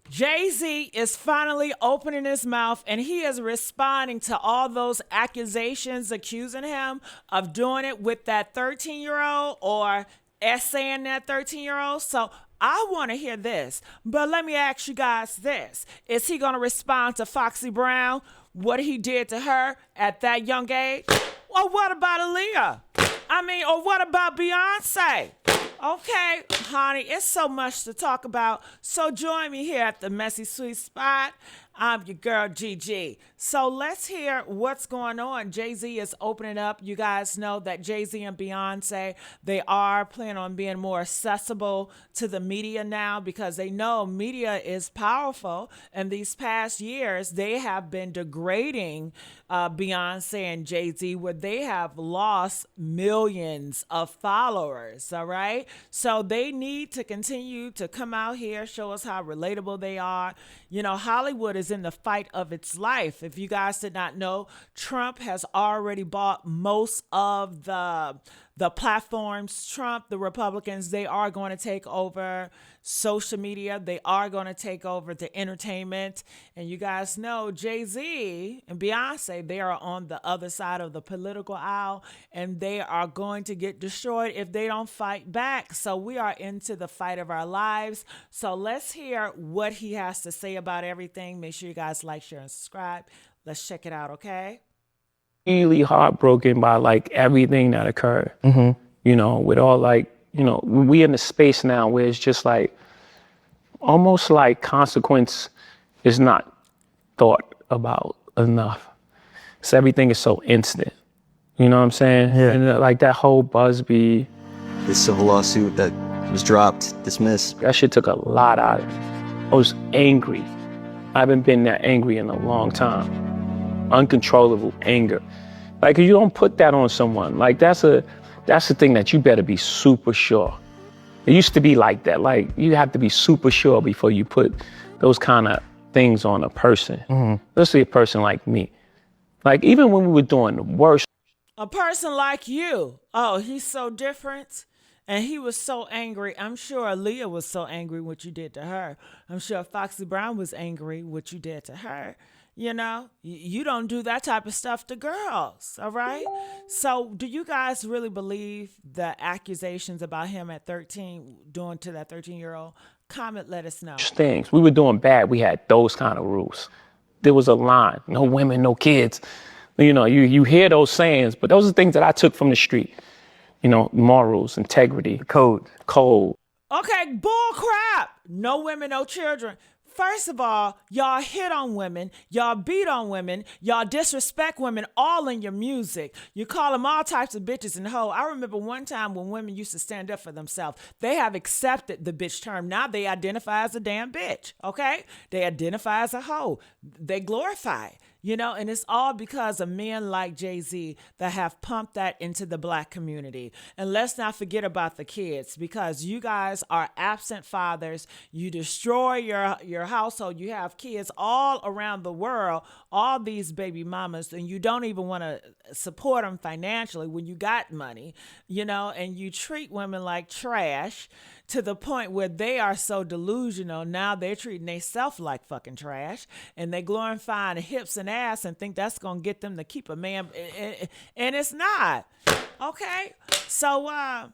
Jay-Z is finally opening his mouth and he is responding to all those accusations accusing him of doing it with that 13-year-old or essaying that 13-year-old. So I want to hear this, but let me ask you guys this. Is he going to respond to Foxy Brown, what he did to her at that young age? Or what about Aaliyah? Or what about Beyonce? Okay, honey, it's so much to talk about. So join me here at the Messy Sweet Spot. I'm your girl, Gigi. So let's hear what's going on. Jay-Z is opening up. You guys know that Jay-Z and Beyonce, they are planning on being more accessible to the media now because they know media is powerful. And these past years, they have been degrading Beyonce and Jay-Z where they have lost millions of followers, all right? So they need to continue to come out here, show us how relatable they are. You know, Hollywood is in the fight of its life. If you guys did not know, Trump has already bought most of the platforms. Trump, the Republicans, they are going to take over social media. They are going to take over the entertainment. And you guys know Jay-Z and Beyonce, they are on the other side of the political aisle and they are going to get destroyed if they don't fight back. So we are into the fight of our lives. So let's hear what he has to say about everything. Make sure you guys like, share, and subscribe. Let's check it out, okay? Really heartbroken by like everything that occurred, you know, with all like, you know, we in the space now where it's just like, almost like consequence is not thought about enough. So everything is so instant, you know what I'm saying? Yeah. And like that whole Buzbee. This civil lawsuit that was dropped, dismissed. That shit took a lot out of me. I was angry. I haven't been that angry in a long time. Uncontrollable anger. Like you don't put that on someone. Like that's the thing that you better be super sure. It used to be like that. Like you have to be super sure before you put those kind of things on a person. Especially a person like me. Like even when we were doing the worst. A person like you. Oh, he's so different. And he was so angry. I'm sure Aaliyah was so angry what you did to her. I'm sure Foxy Brown was angry what you did to her. You know, you don't do that type of stuff to girls, all right? So do you guys really believe the accusations about him at 13, doing to that 13-year-old? Comment, let us know. Things. We were doing bad. We had those kind of rules. There was a line. No women, no kids. You know, you hear those sayings, but those are things that I took from the street. You know, morals, integrity. Code. Okay, bull crap. No women, no children. First of all, y'all hit on women, y'all beat on women, y'all disrespect women all in your music. You call them all types of bitches and hoe. I remember one time when women used to stand up for themselves. They have accepted the bitch term. Now they identify as a damn bitch, okay? They identify as a hoe. They glorify it. You know, and it's all because of men like Jay-Z that have pumped that into the black community. And let's not forget about the kids because you guys are absent fathers. You destroy your household. You have kids all around the world, all these baby mamas, and you don't even want to support them financially when you got money, you know, and you treat women like trash to the point where they are so delusional. Now they're treating themselves like fucking trash and they glorifying hips and ass and think that's going to get them to keep a man. And it's not. Okay. So,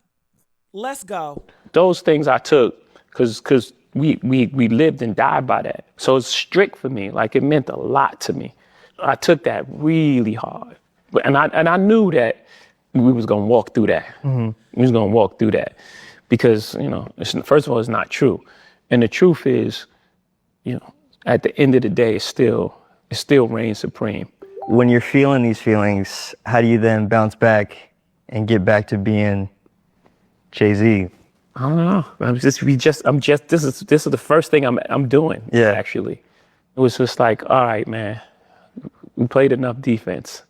let's go. Those things I took because we lived and died by that. So it's strict for me. Like it meant a lot to me. I took that really hard. And I knew that we was going to walk through that. We was going to walk through that. Because, you know, first of all, it's not true. And the truth is, you know, at the end of the day, it still reigns supreme. When you're feeling these feelings, how do you then bounce back and get back to being Jay-Z? I don't know. This is the first thing I'm doing. Yeah. Actually. It was just like, all right, man, we played enough defense.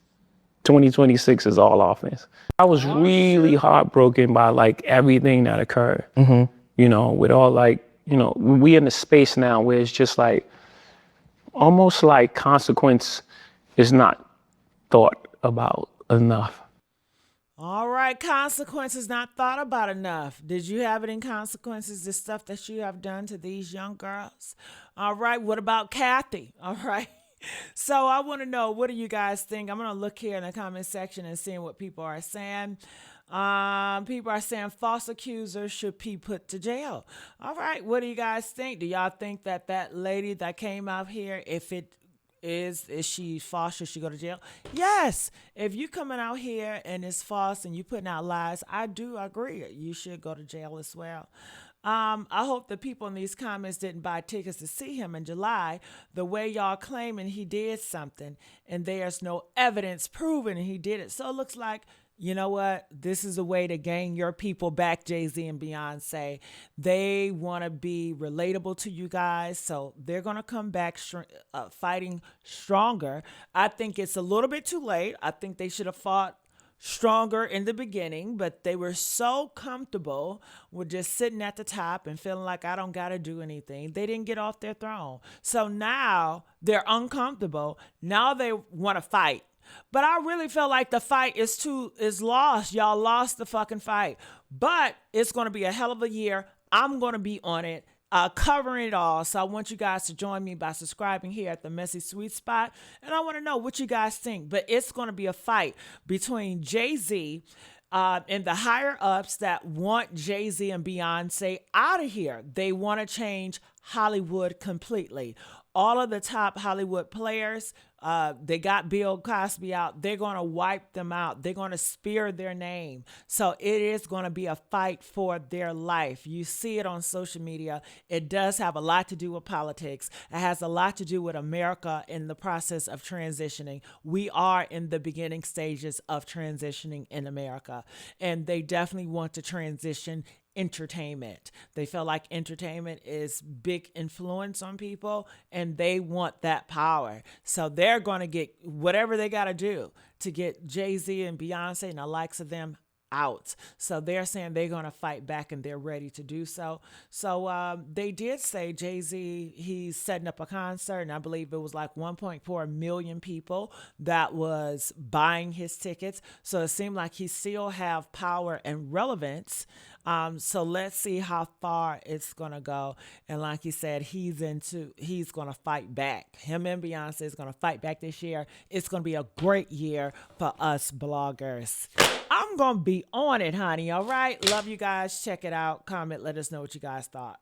2026 is all offense. I was really heartbroken by like everything that occurred, you know, with all like, you know, we in the space now where it's just like, almost like consequence is not thought about enough. All right, consequences not thought about enough. Did you have any consequences, the stuff that you have done to these young girls? All right, what about Kathy? All right. So I want to know, what do you guys think? I'm going to look here in the comment section and seeing what people are saying. People are saying false accusers should be put to jail. All right, what do you guys think? Do y'all think that that lady that came out here, if it is she false, should she go to jail? Yes. If you coming out here and it's false and you putting out lies, I do agree, you should go to jail as well. I hope the people in these comments didn't buy tickets to see him in July. The way y'all claiming he did something and there's no evidence proving he did it. So it looks like, you know what? This is a way to gain your people back, Jay-Z and Beyonce. They want to be relatable to you guys, so they're going to come back fighting stronger. I think it's a little bit too late. I think they should have fought stronger in the beginning, but they were so comfortable with just sitting at the top and feeling like I don't got to do anything. They didn't get off their throne. So now they're uncomfortable. Now they want to fight. But I really feel like the fight is lost. Y'all lost the fucking fight. But it's going to be a hell of a year. I'm going to be on it, covering it all. So I want you guys to join me by subscribing here at the Messy Sweet Spot. And I want to know what you guys think. But it's going to be a fight between Jay-Z and the higher ups that want Jay-Z and Beyonce out of here. They want to change Hollywood completely. All of the top Hollywood players, they got Bill Cosby out. They're going to wipe them out. They're going to spear their name. So it is going to be a fight for their life. You see it on social media. It does have a lot to do with politics. It has a lot to do with America in the process of transitioning. We are in the beginning stages of transitioning in America, and they definitely want to transition entertainment. They feel like entertainment is big influence on people and they want that power. So they're going to get whatever they got to do to get Jay-Z and Beyonce and the likes of them out. So they're saying they're going to fight back and they're ready to do so. So they did say Jay-Z, he's setting up a concert, and I believe it was like 1.4 million people that was buying his tickets. So it seemed like he still have power and relevance. So let's see how far it's gonna go. And like he said, he's gonna fight back. Him and Beyonce is gonna fight back this year. It's gonna be a great year for us bloggers. I'm gonna be on it, honey. All right. Love you guys. Check it out. Comment. Let us know what you guys thought.